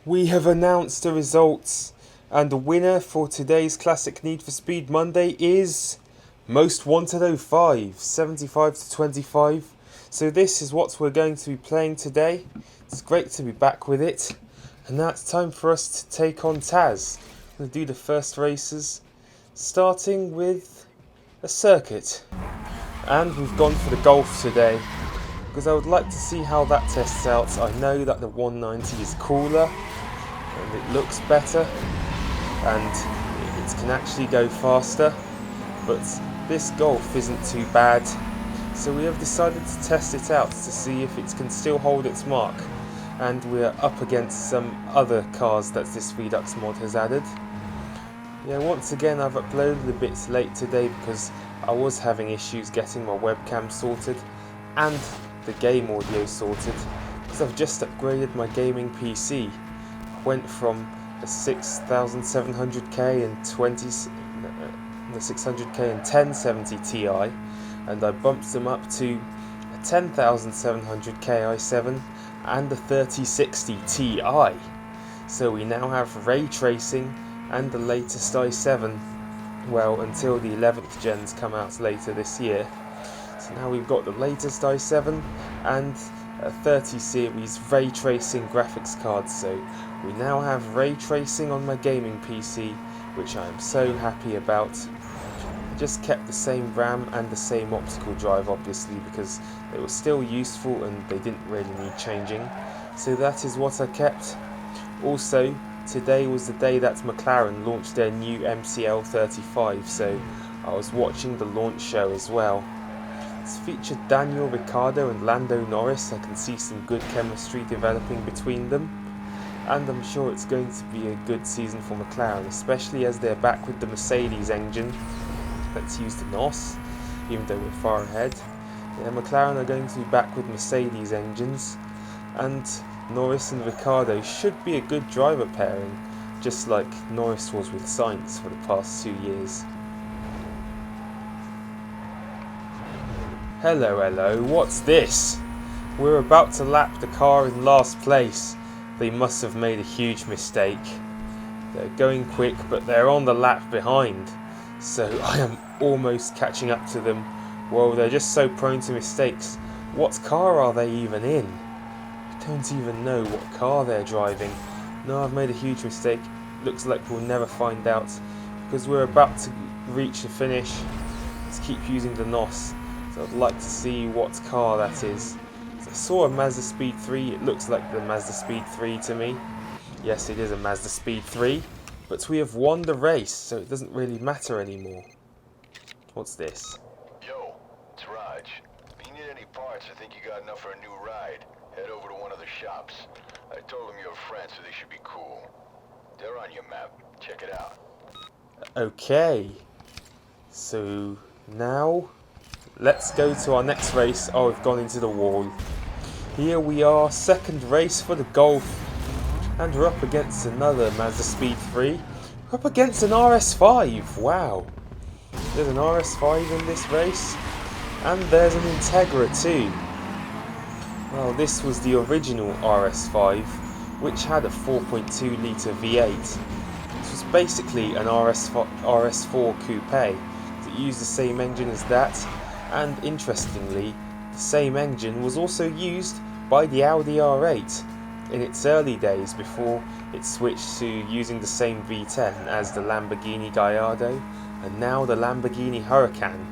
We have announced the results, and the winner for today's Classic Need for Speed Monday is Most Wanted 05, 75 to 25. So this is what we're going to be playing today. It's great to be back with it. And now it's time for us to take on Taz. We'll do the first races, starting with a circuit. And we've gone for the Golf today, because I would like to see how that tests out. I know that the 190 is cooler, and it looks better, and it can actually go faster, but this Golf isn't too bad. So we have decided to test it out to see if it can still hold its mark. And we're up against some other cars that this Redux mod has added. Yeah, once again I've uploaded a bit late today because I was having issues getting my webcam sorted and the game audio sorted, because I've just upgraded my gaming PC. I went from a 6700K and 600K and 1070 Ti, and I bumped them up to a 10700K i7 and the 3060 Ti. So we now have ray tracing and the latest i7, well, until the 11th gens come out later this year. So now we've got the latest i7 and a 30 series ray tracing graphics card. So we now have ray tracing on my gaming PC, which I am so happy about. I just kept the same RAM and the same optical drive, obviously, because they were still useful and they didn't really need changing. So that is what I kept. Also, today was the day that McLaren launched their new MCL 35, so I was watching the launch show as well. It's featured Daniel Ricciardo and Lando Norris. I can see some good chemistry developing between them, and I'm sure it's going to be a good season for McLaren, especially as they're back with the Mercedes engine. Let's use the NOS, even though we're far ahead. Yeah, McLaren are going to be back with Mercedes engines, and Norris and Ricciardo should be a good driver pairing, just like Norris was with Sainz for the past 2 years. Hello, what's this? We're about to lap the car in last place. They must have made a huge mistake. They're going quick, but they're on the lap behind. So I am almost catching up to them. Well, they're just so prone to mistakes. What car are they even in? I don't even know what car they're driving. No, I've made a huge mistake. Looks like we'll never find out, because we're about to reach the finish. Let's keep using the NOS. So I'd like to see what car that is. So I saw a Mazda Speed 3. It looks like the Mazda Speed 3 to me. Yes, it is a Mazda Speed 3. But we have won the race, so it doesn't really matter anymore. What's this? Yo, it's Raj. If you need any parts or think you got enough for a new ride, head over to one of the shops. I told them you're a friend, so they should be cool. They're on your map. Check it out. Okay. So now let's go to our next race. Oh, we've gone into the wall. Here we are, second race for the Golf. And we're up against another Mazda Speed 3. We're up against an RS5. Wow. There's an RS5 in this race. And there's an Integra too. Well, this was the original RS5, which had a 4.2 litre V8. This was basically an RS4 coupe. It used the same engine as that. And interestingly, the same engine was also used by the Audi R8 in its early days, before it switched to using the same V10 as the Lamborghini Gallardo and now the Lamborghini Huracan.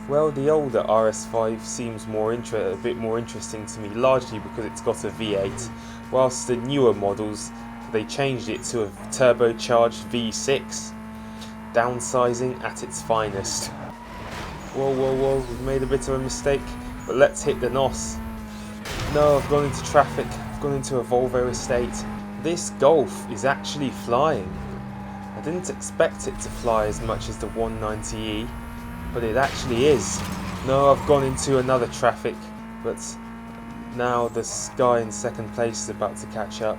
Well, the older RS5 seems a bit more interesting to me, largely because it's got a V8, whilst the newer models, they changed it to a turbocharged V6. Downsizing at its finest. Whoa, we've made a bit of a mistake, but let's hit the NOS. No, I've gone into traffic. I've gone into a Volvo estate. This Golf is actually flying. I didn't expect it to fly as much as the 190e, but it actually is. No, I've gone into another traffic, but now this guy in second place is about to catch up.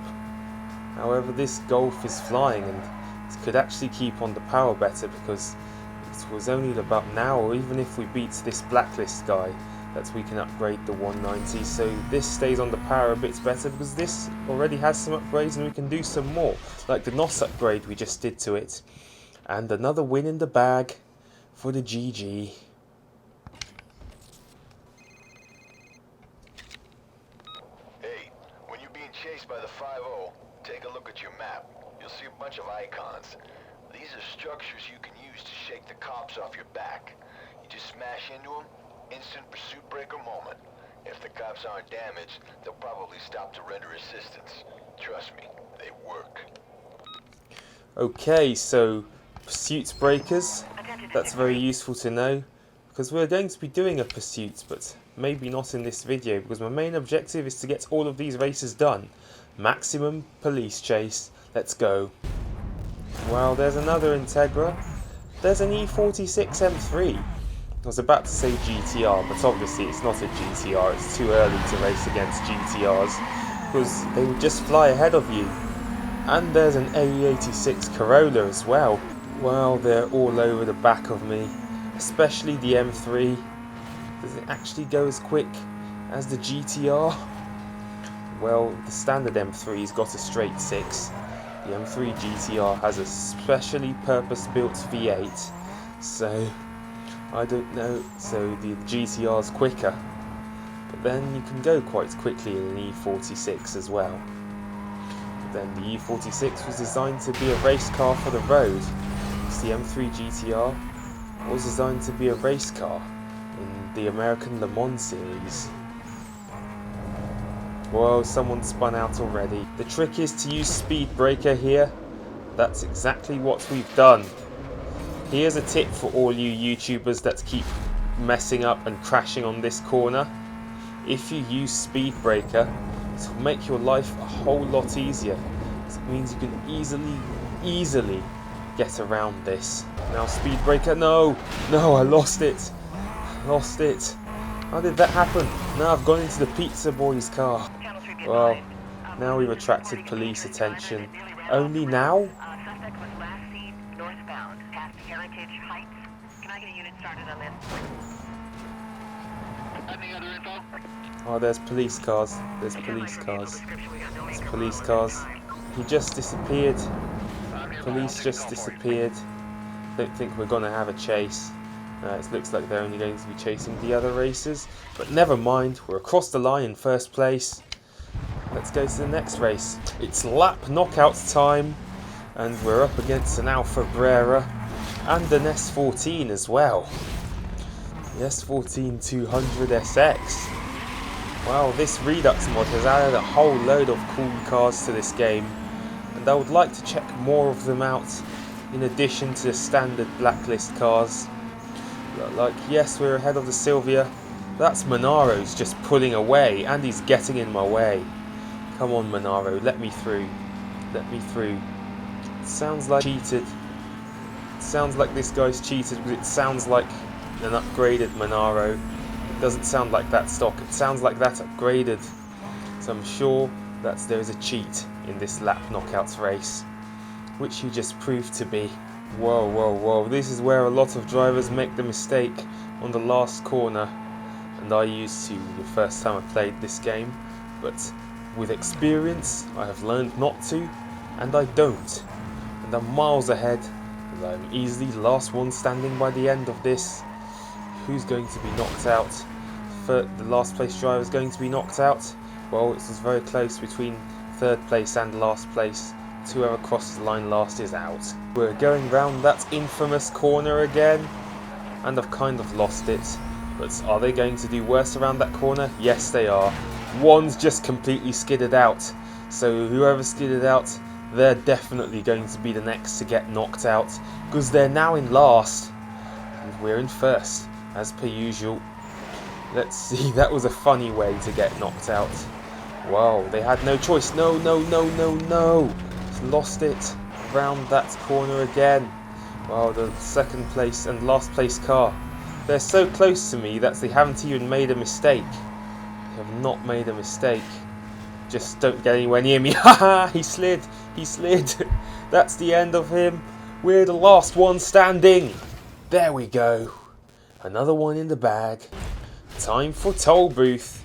However, this Golf is flying, and it could actually keep on the power better, because it was only about now, or even if we beat this Blacklist guy, that we can upgrade the 190. So this stays on the power a bit better because this already has some upgrades and we can do some more. Like the NOS upgrade we just did to it. And another win in the bag for the GG. Hey, when you're being chased by the 5-0, take a look at your map. You'll see a bunch of icons. These are structures you can use to shake the cops off your back. You just smash into them, instant pursuit breaker moment. If the cops aren't damaged, they'll probably stop to render assistance. Trust me, they work. Okay, so pursuit breakers, that's very useful to know, because we're going to be doing a pursuit, but maybe not in this video, because my main objective is to get all of these races done. Maximum police chase, let's go. Well, there's another Integra. There's an E46 M3. I was about to say GTR, but obviously it's not a GTR, it's too early to race against GTRs, because they would just fly ahead of you. And there's an AE86 Corolla as well. Well, they're all over the back of me, especially the M3. Does it actually go as quick as the GTR? Well, the standard M3's got a straight 6. The M3 GTR has a specially purpose-built V8, so I don't know. So the GTR's quicker, but then you can go quite quickly in an E46 as well. Then the E46 was designed to be a race car for the road. It's the M3 GTR was designed to be a race car in the American Le Mans series. Whoa, someone spun out already. The trick is to use speed breaker here. That's exactly what we've done. Here's a tip for all you YouTubers that keep messing up and crashing on this corner. If you use speed breaker, it will make your life a whole lot easier. It means you can easily get around this. Now speed breaker, no, I lost it. How did that happen? Now I've gone into the pizza boy's car. Well, now we've attracted police attention. Only now? Suspect was last seen northbound past Heritage Heights. Can I get a unit started on this? Any other info? Oh, there's police cars. There's police cars. There's police cars. He just disappeared. Police just disappeared. Don't think we're gonna have a chase. It looks like they're only going to be chasing the other racers. But never mind, we're across the line in first place. Let's go to the next race. It's lap knockout time. And we're up against an Alfa Brera and an S14 as well. The S14 200 SX. Wow, this Redux mod has added a whole load of cool cars to this game, and I would like to check more of them out in addition to the standard blacklist cars. Like, yes, we're ahead of the Silvia. That's Monaro's just pulling away, and he's getting in my way. Come on, Monaro, let me through. Let me through. It sounds like cheated. It sounds like this guy's cheated, because it sounds like an upgraded Monaro. It doesn't sound like that stock, it sounds like that upgraded. So I'm sure that there is a cheat in this lap knockouts race, which he just proved to be. Whoa, this is where a lot of drivers make the mistake on the last corner, and I used to the first time I played this game, but with experience I have learned not to, and I don't, and I'm miles ahead, and I'm easily the last one standing by the end of this. Who's going to be knocked out? The last place driver is going to be knocked out. Well, it was very close between third place and last place. Whoever crosses the line last is out. We're going round that infamous corner again, and I've kind of lost it. But are they going to do worse around that corner? Yes, they are. One's just completely skidded out. So whoever skidded out, they're definitely going to be the next to get knocked out, because they're now in last, and we're in first, as per usual. Let's see, that was a funny way to get knocked out. Wow, they had no choice. No. Lost it round that corner again. Wow, the second place and last place car. They're so close to me that they haven't even made a mistake. They have not made a mistake. Just don't get anywhere near me. Haha, he slid. That's the end of him. We're the last one standing. There we go. Another one in the bag. Time for Toll Booth.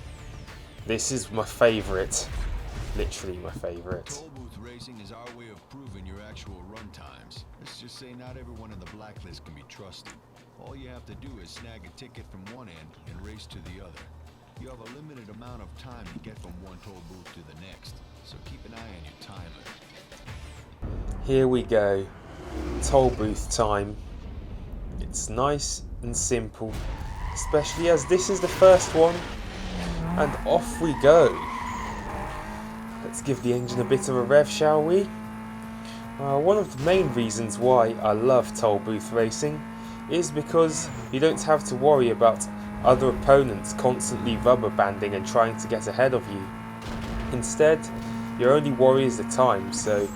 This is my favourite. Literally my favourite. Toll booth racing is our way of proving your actual run times. Let's just say not everyone in the blacklist can be trusted. All you have to do is snag a ticket from one end and race to the other. You have a limited amount of time to get from one toll booth to the next, so keep an eye on your timer. Here we go. Toll booth time. It's nice and simple, especially as this is the first one. And off we go. Let's give the engine a bit of a rev, shall we? One of the main reasons why I love toll booth racing is because you don't have to worry about other opponents constantly rubber banding and trying to get ahead of you. Instead, your only worry is the time, so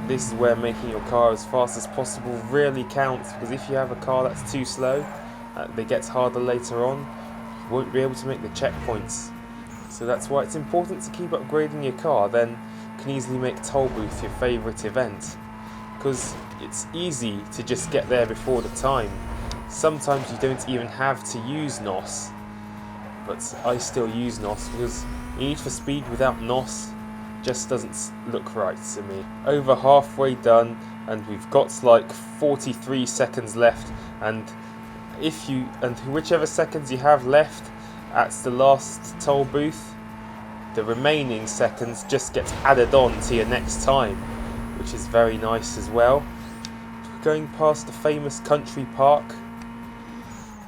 this is where making your car as fast as possible really counts, because if you have a car that's too slow, that gets harder later on, you won't be able to make the checkpoints. So that's why it's important to keep upgrading your car, then you can easily make toll booth your favourite event, because it's easy to just get there before the time. Sometimes you don't even have to use NOS, but I still use NOS because Need for Speed without NOS just doesn't look right to me. Over halfway done, and we've got like 43 seconds left, and whichever seconds you have left at the last toll booth, the remaining seconds just get added on to your next time, which is very nice as well. We're going past the famous country park,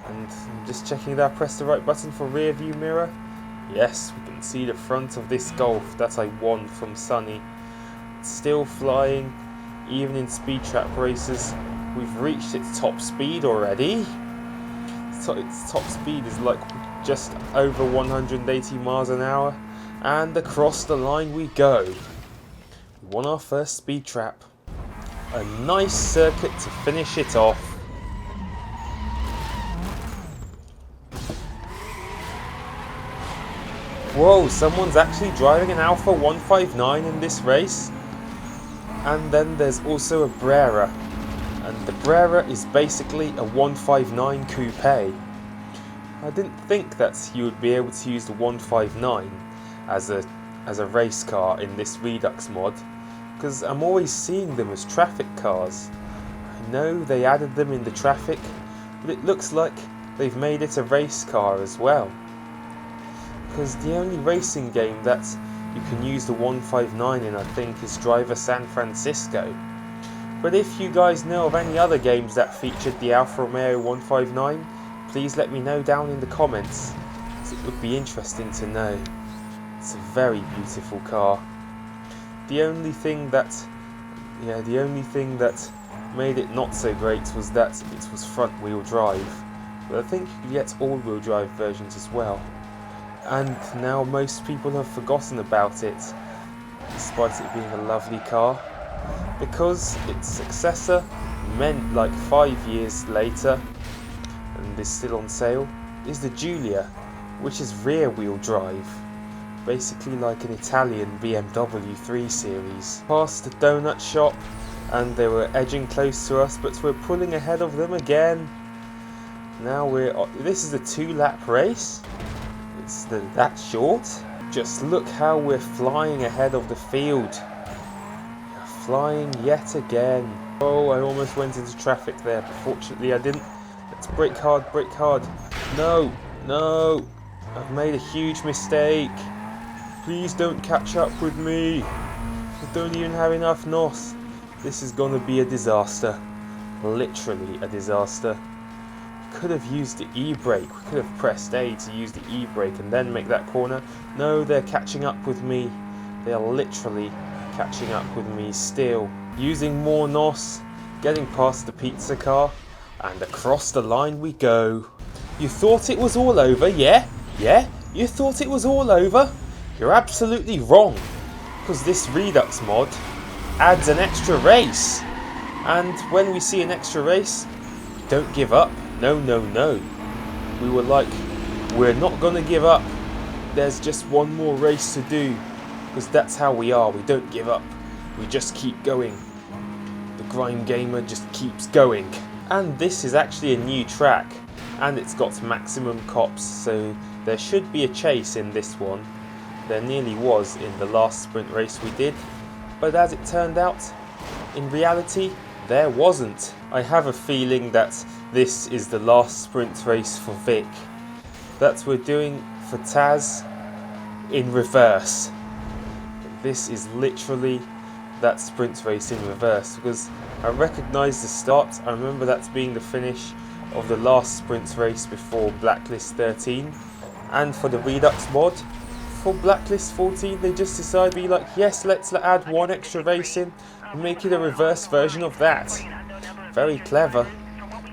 and I'm just checking that I pressed the right button for rear view mirror. Yes, we can see the front of this Golf that I won from Sonny. It's still flying, even in speed trap races. We've reached its top speed already. Its top speed is like just over 180 miles an hour. And across the line we go. We won our first speed trap. A nice circuit to finish it off. Whoa, someone's actually driving an Alpha 159 in this race. And then there's also a Brera. And the Brera is basically a 159 coupe. I didn't think that you would be able to use the 159 as a race car in this Redux mod, because I'm always seeing them as traffic cars. I know they added them in the traffic, but it looks like they've made it a race car as well. Because the only racing game that you can use the 159 in, I think, is Driver San Francisco. But if you guys know of any other games that featured the Alfa Romeo 159, please let me know down in the comments, as it would be interesting to know. It's a very beautiful car. The only thing that made it not so great was that it was front wheel drive. But I think you could get all wheel drive versions as well. And now most people have forgotten about it, despite it being a lovely car, because its successor, meant like 5 years later, and is still on sale, is the Giulia, which is rear wheel drive, basically like an Italian BMW 3 Series. Past the donut shop, and they were edging close to us, but we're pulling ahead of them again. Now this is a 2-lap race. It's that short. Just look how we're flying ahead of the field. Flying yet again. Oh, I almost went into traffic there, but fortunately I didn't. Let's brake hard, brake hard. No, no, I've made a huge mistake. Please don't catch up with me. I don't even have enough NOS. This is gonna be a disaster. Literally a disaster. Could have used the e-brake. We could have pressed A to use the e-brake and then make that corner. No, they're catching up with me. They are literally catching up with me still. Using more NOS, getting past the pizza car, and across the line we go. You thought it was all over, yeah? Yeah? You thought it was all over? You're absolutely wrong, because this Redux mod adds an extra race. And when we see an extra race, we don't give up. No, no, no. We were like, we're not going to give up. There's just one more race to do. Because that's how we are. We don't give up. We just keep going. The Grime Gamer just keeps going. And this is actually a new track. and it's got maximum cops, so there should be a chase in this one. There nearly was in the last sprint race we did, but as it turned out, in reality, there wasn't. I have a feeling that this is the last sprint race for Vic. That we're doing for Taz in reverse. This is literally that sprint race in reverse, because I recognise the start. I remember that being the finish of the last sprint race before Blacklist 13, and for the Redux mod for Blacklist 14 they just decided to be like, yes, let's add one extra race in and make it a reverse version of that. Very clever.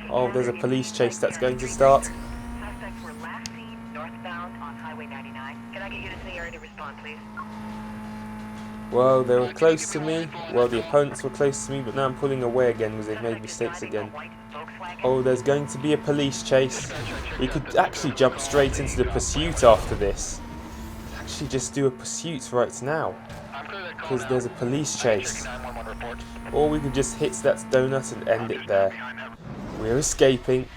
Oh, there's a police chase that's going to start. Suspects were last seen northbound on Highway 99. Can I get units in the area to respond, please? Well, they were close to me. Well, the opponents were close to me, but now I'm pulling away again because they've made mistakes again. Oh, there's going to be a police chase. We could actually jump straight into the pursuit after this. Actually just do a pursuit right now, because there's a police chase. Or we could just hit that donut and end it there. We're escaping.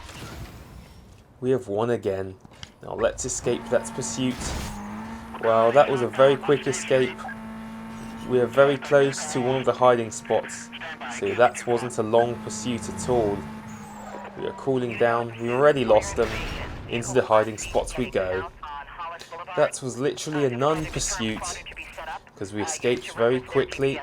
We have won again. Now let's escape that pursuit. Well, that was a very quick escape. We are very close to one of the hiding spots, so that wasn't a long pursuit at all. We are cooling down. We already lost them. Into the hiding spots we go. That was literally a non-pursuit, because we escaped very quickly.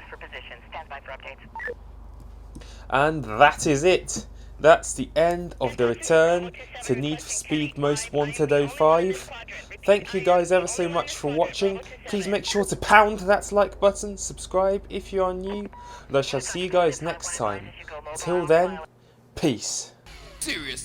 And that is it. That's the end of the return to Need for Speed Most Wanted 05. Thank you guys ever so much for watching. Please make sure to pound that like button, subscribe if you are new, and I shall see you guys next time. Till then, peace. Serious.